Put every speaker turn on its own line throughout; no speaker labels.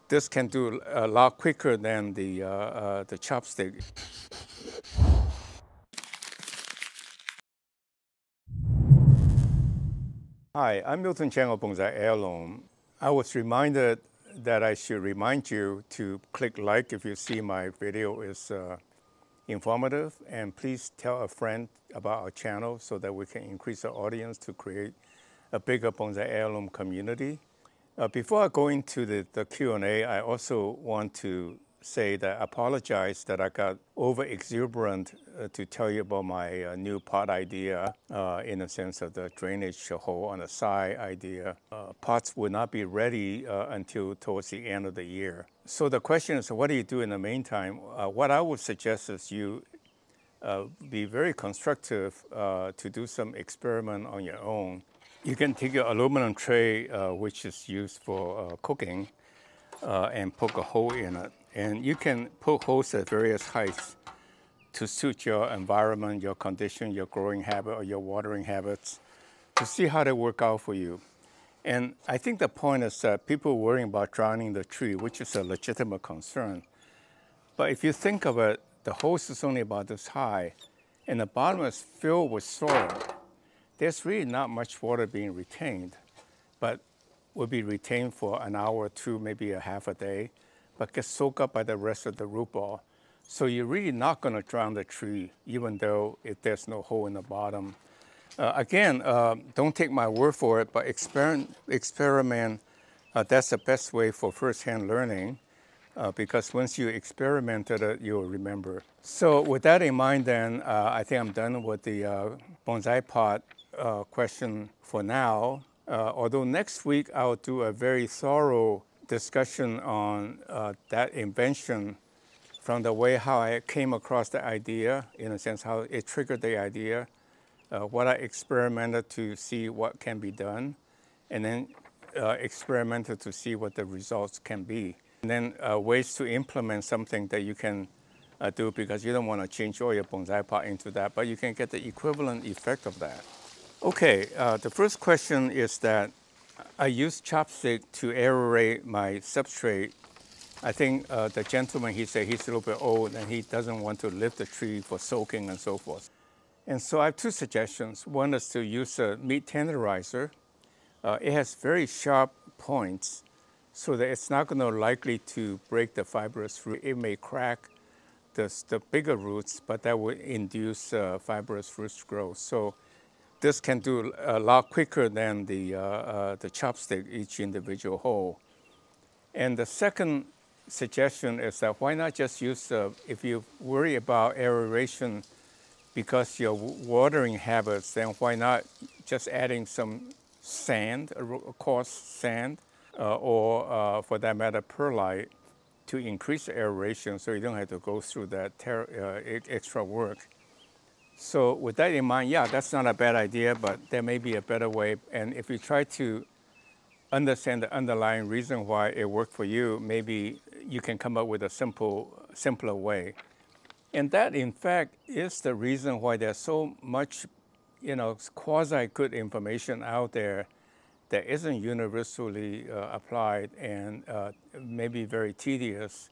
This can do a lot quicker than the chopstick. Hi, I'm miltonchang of Bonsaiheirloom. I was reminded that I should remind you to click like if you see my video is informative, and please tell a friend about our channel so that we can increase our audience to create a bigger Bonsaiheirloom community. Before I go into the Q&A, I also want to say that I apologize that I got over exuberant to tell you about my new pot idea in the sense of the drainage hole on the side idea. Pots will not be ready until towards the end of the year. So the question is, what do you do in the meantime? What I would suggest is you be very constructive to do some experiment on your own. You can take your aluminum tray, which is used for cooking, and poke a hole in it. And you can poke holes at various heights to suit your environment, your condition, your growing habit, or your watering habits, to see how they work out for you. And I think the point is that people worrying about drowning the tree, which is a legitimate concern. But if you think of it, the hose is only about this high, and the bottom is filled with soil. There's really not much water being retained, but will be retained for an hour or two, maybe a half a day, but gets soaked up by the rest of the root ball. So you're really not going to drown the tree, even though if there's no hole in the bottom. Again, don't take my word for it, but experiment. That's the best way for first-hand learning, because once you experimented it, you'll remember. So with that in mind, then, I think I'm done with the bonsai pot question for now. Although next week I'll do a very thorough discussion on that invention, from the way how I came across the idea, in a sense how it triggered the idea, what I experimented to see what can be done, and then experimented to see what the results can be. And then ways to implement something that you can do, because you don't want to change all your bonsai pot into that, but you can get the equivalent effect of that. Okay, the first question is that I use chopstick to aerate my substrate. I think the gentleman, he said he's a little bit old and he doesn't want to lift the tree for soaking and so forth. And so I have two suggestions. One is to use a meat tenderizer. It has very sharp points so that it's not going to likely to break the fibrous root. It may crack the bigger roots, but that would induce fibrous roots growth. So this can do a lot quicker than the chopstick, each individual hole. And the second suggestion is that why not just use, if you worry about aeration because your watering habits, then why not just adding some sand, a coarse sand, or for that matter, perlite, to increase the aeration so you don't have to go through that extra work. So with that in mind, yeah, that's not a bad idea, but there may be a better way. And if you try to understand the underlying reason why it worked for you, maybe you can come up with a simpler way. And that, in fact, is the reason why there's so much, quasi-good information out there that isn't universally applied and maybe very tedious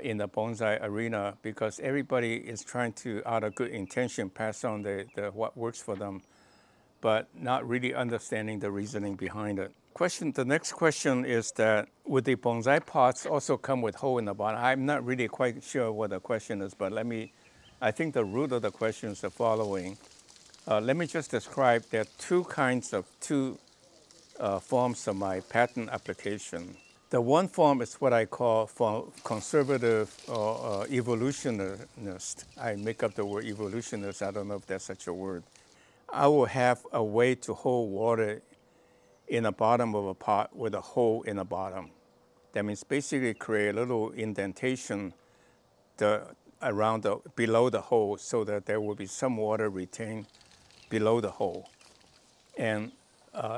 in the bonsai arena, because everybody is trying to, out of good intention, pass on what works for them, but not really understanding the reasoning behind it. The next question is that, would the bonsai pots also come with hole in the bottom? I'm not really quite sure what the question is, but I think the root of the question is the following. Let me just describe, there are two forms of my patent application. The one form is what I call for conservative or evolutionist. I make up the word evolutionist. I don't know if that's such a word. I will have a way to hold water in the bottom of a pot with a hole in the bottom. That means basically create a little indentation below the hole so that there will be some water retained below the hole. And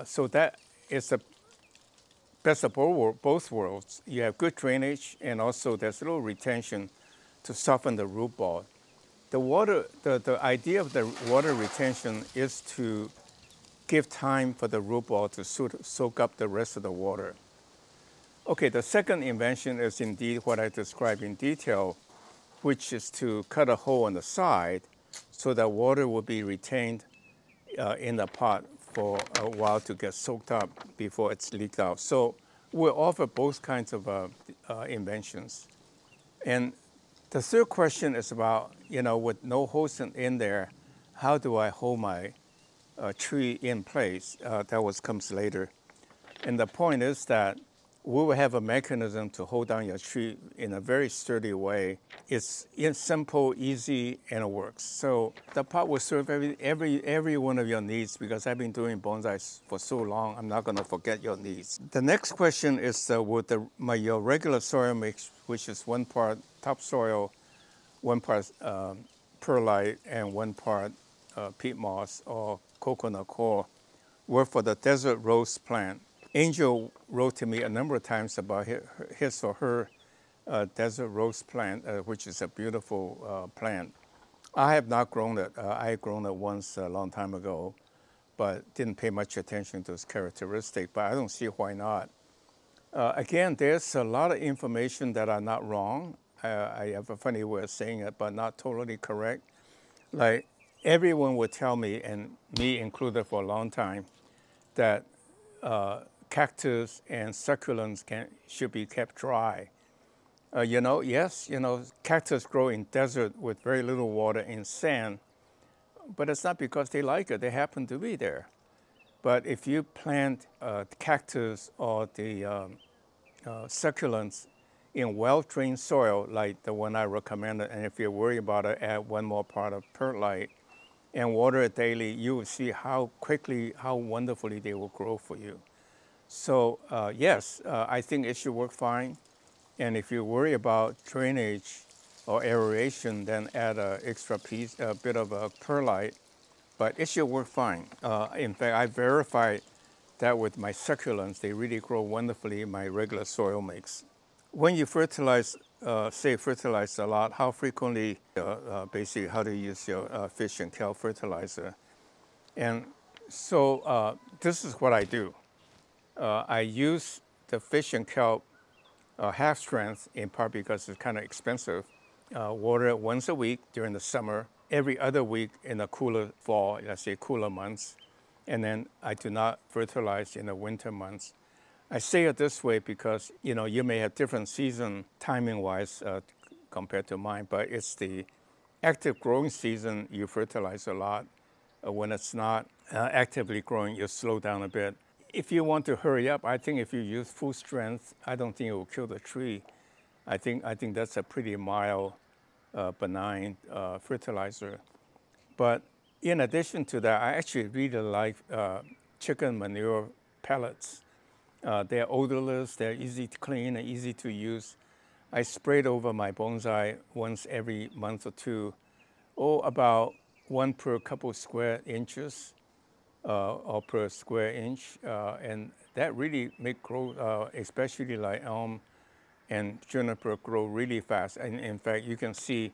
so that is the best of both worlds. You have good drainage, and also there's a little retention to soften the root ball. The idea of the water retention is to give time for the root ball to soak up the rest of the water. Okay, the second invention is indeed what I described in detail, which is to cut a hole on the side so that water will be retained in the pot for a while to get soaked up before it's leaked out. So we'll offer both kinds of inventions. And the third question is about, with no holes in there, how do I hold my tree in place? That comes later. And the point is that we will have a mechanism to hold down your tree in a very sturdy way. It's simple, easy, and it works. So the pot will serve every one of your needs because I've been doing bonsai for so long, I'm not going to forget your needs. The next question is with your regular soil mix, which is 1 part topsoil, 1 part perlite, and 1 part peat moss or coconut coir, work for the desert rose plant. Angel wrote to me a number of times about his or her desert rose plant, which is a beautiful plant. I have not grown it. I had grown it once a long time ago, but didn't pay much attention to its characteristic, but I don't see why not. Again, there's a lot of information that are not wrong. I have a funny way of saying it, but not totally correct. Like everyone would tell me, and me included for a long time, that cactus and succulents should be kept dry. Yes, cactus grow in desert with very little water in sand, but it's not because they like it. They happen to be there. But if you plant cactus or the succulents in well-drained soil, like the one I recommended, and if you're worried about it, add 1 more part of perlite and water it daily, you will see how quickly, how wonderfully they will grow for you. So yes, I think it should work fine. And if you worry about drainage or aeration, then add an extra piece, a bit of a perlite, but it should work fine. In fact, I verified that with my succulents. They really grow wonderfully in my regular soil mix. When you fertilize, fertilize a lot, how frequently, basically how to use your fish and kelp fertilizer. And so this is what I do. I use the fish and kelp half strength, in part because it's kind of expensive. Water it once a week during the summer, every other week in the cooler fall, let's say cooler months. And then I do not fertilize in the winter months. I say it this way because, you may have different season timing-wise compared to mine, but it's the active growing season, you fertilize a lot. When it's not actively growing, you slow down a bit. If you want to hurry up, I think if you use full strength, I don't think it will kill the tree. I think that's a pretty mild, benign fertilizer. But in addition to that, I actually really like chicken manure pellets. They're odorless, they're easy to clean and easy to use. I sprayed over my bonsai once every month or two, about 1 per couple square inches. Or per square inch, and that really make grow, especially like elm and juniper, grow really fast. And in fact, you can see,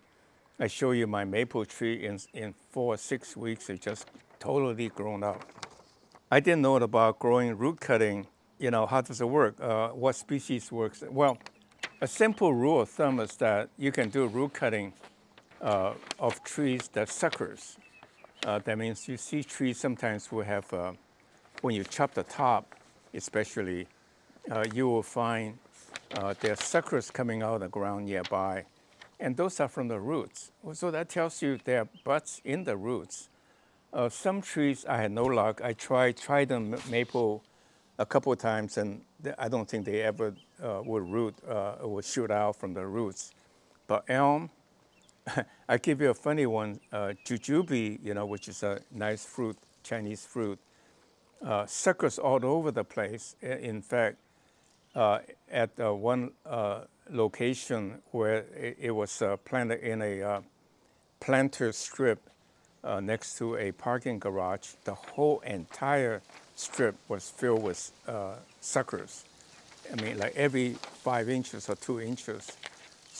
I show you my maple tree in 4 or 6 weeks, it just totally grown up. I didn't know about growing root cutting. How does it work? What species works? Well, a simple rule of thumb is that you can do root cutting of trees that suckers. That means you see trees sometimes will have, when you chop the top, especially, you will find there are suckers coming out of the ground nearby. And those are from the roots. So that tells you there are buds in the roots. Some trees, I had no luck. I tried them maple a couple of times, and I don't think they ever would shoot out from the roots. But elm, I give you a funny one, jujube, which is a nice fruit, Chinese fruit, suckers all over the place. In fact, at one location where it was planted in a planter strip next to a parking garage, the whole entire strip was filled with suckers. I mean, like every 5 inches or 2 inches.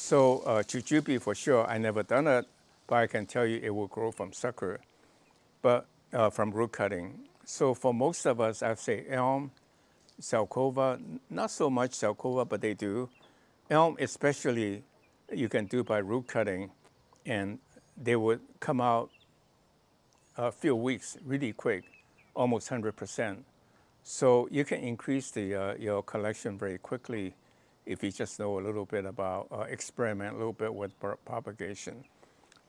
So jujube for sure, I never done it, but I can tell you it will grow from sucker, but from root cutting. So for most of us, I'd say elm, Salcova, not so much Salcova, but they do. Elm especially, you can do by root cutting, and they would come out a few weeks really quick, almost 100%. So you can increase your collection very quickly if you just know a little bit about, experiment a little bit with propagation.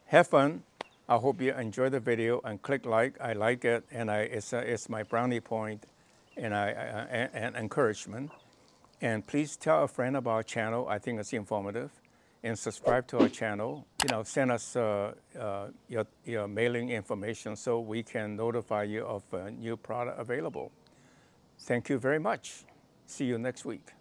Have fun. I hope you enjoy the video and click like. I like it, and it's my brownie point and and encouragement. And please tell a friend about our channel. I think it's informative. And subscribe to our channel. Send us your mailing information so we can notify you of a new product available. Thank you very much. See you next week.